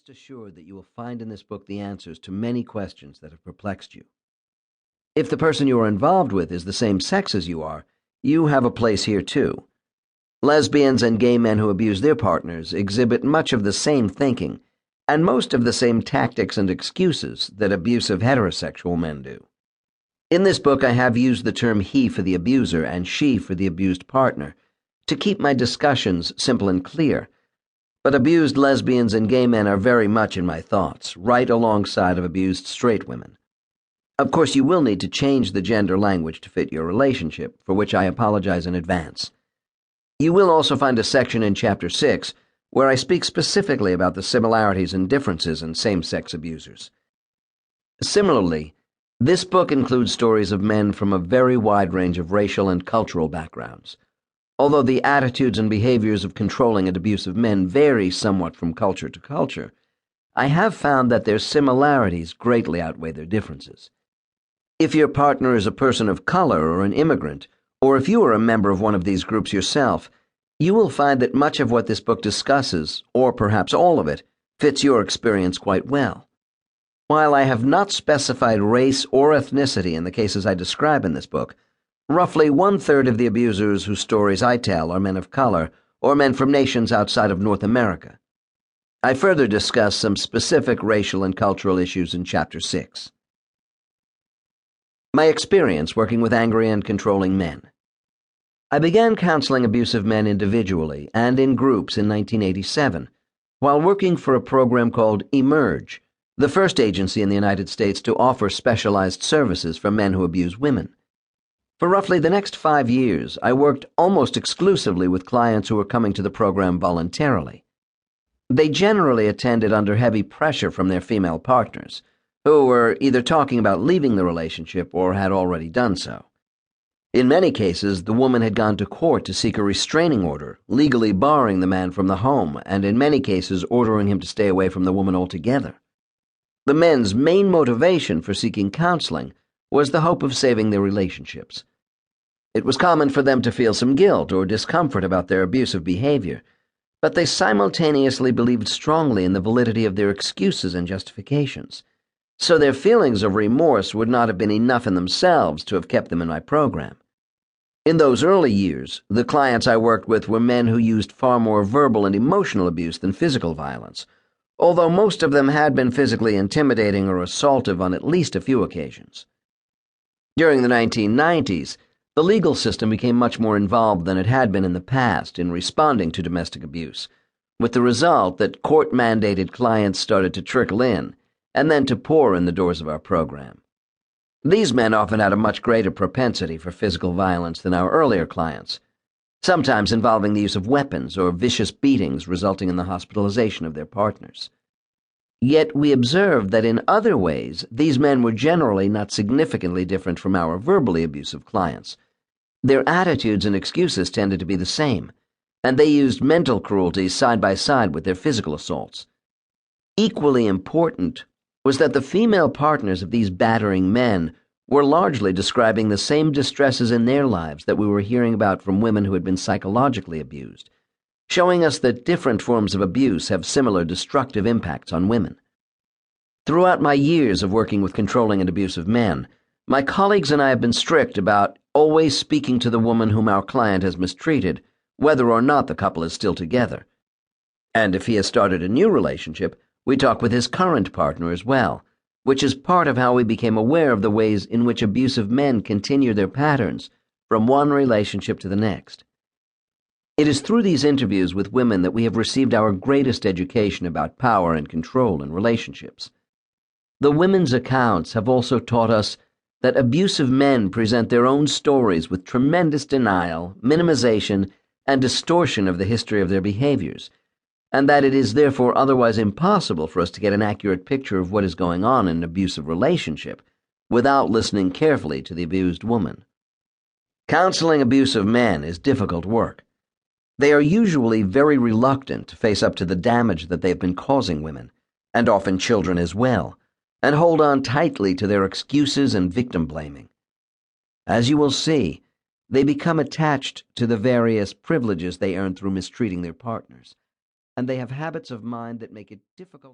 Rest assured that you will find in this book the answers to many questions that have perplexed you. If the person you are involved with is the same sex as you are, you have a place here too. Lesbians and gay men who abuse their partners exhibit much of the same thinking and most of the same tactics and excuses that abusive heterosexual men do. In this book, I have used the term he for the abuser and she for the abused partner to keep my discussions simple and clear. But abused lesbians and gay men are very much in my thoughts, right alongside of abused straight women. Of course, you will need to change the gender language to fit your relationship, for which I apologize in advance. You will also find a section in Chapter 6 where I speak specifically about the similarities and differences in same-sex abusers. Similarly, this book includes stories of men from a very wide range of racial and cultural backgrounds. Although the attitudes and behaviors of controlling and abusive men vary somewhat from culture to culture, I have found that their similarities greatly outweigh their differences. If your partner is a person of color or an immigrant, or if you are a member of one of these groups yourself, you will find that much of what this book discusses, or perhaps all of it, fits your experience quite well. While I have not specified race or ethnicity in the cases I describe in this book, roughly 1/3 of the abusers whose stories I tell are men of color or men from nations outside of North America. I further discuss some specific racial and cultural issues in Chapter 6. My experience working with angry and controlling men. I began counseling abusive men individually and in groups in 1987, while working for a program called Emerge, the first agency in the United States to offer specialized services for men who abuse women. For roughly the next 5 years, I worked almost exclusively with clients who were coming to the program voluntarily. They generally attended under heavy pressure from their female partners, who were either talking about leaving the relationship or had already done so. In many cases, the woman had gone to court to seek a restraining order, legally barring the man from the home, and in many cases ordering him to stay away from the woman altogether. The men's main motivation for seeking counseling was the hope of saving their relationships. It was common for them to feel some guilt or discomfort about their abusive behavior, but they simultaneously believed strongly in the validity of their excuses and justifications, so their feelings of remorse would not have been enough in themselves to have kept them in my program. In those early years, the clients I worked with were men who used far more verbal and emotional abuse than physical violence, although most of them had been physically intimidating or assaultive on at least a few occasions. During the 1990s, the legal system became much more involved than it had been in the past in responding to domestic abuse, with the result that court-mandated clients started to trickle in, and then to pour in the doors of our program. These men often had a much greater propensity for physical violence than our earlier clients, sometimes involving the use of weapons or vicious beatings resulting in the hospitalization of their partners. Yet we observed that in other ways, these men were generally not significantly different from our verbally abusive clients. Their attitudes and excuses tended to be the same, and they used mental cruelty side by side with their physical assaults. Equally important was that the female partners of these battering men were largely describing the same distresses in their lives that we were hearing about from women who had been psychologically abused, showing us that different forms of abuse have similar destructive impacts on women. Throughout my years of working with controlling and abusive men, my colleagues and I have been strict about always speaking to the woman whom our client has mistreated, whether or not the couple is still together. And if he has started a new relationship, we talk with his current partner as well, which is part of how we became aware of the ways in which abusive men continue their patterns from one relationship to the next. It is through these interviews with women that we have received our greatest education about power and control in relationships. The women's accounts have also taught us that abusive men present their own stories with tremendous denial, minimization, and distortion of the history of their behaviors, and that it is therefore otherwise impossible for us to get an accurate picture of what is going on in an abusive relationship without listening carefully to the abused woman. Counseling abusive men is difficult work. They are usually very reluctant to face up to the damage that they have been causing women, and often children as well, and hold on tightly to their excuses and victim blaming. As you will see, they become attached to the various privileges they earn through mistreating their partners, and they have habits of mind that make it difficult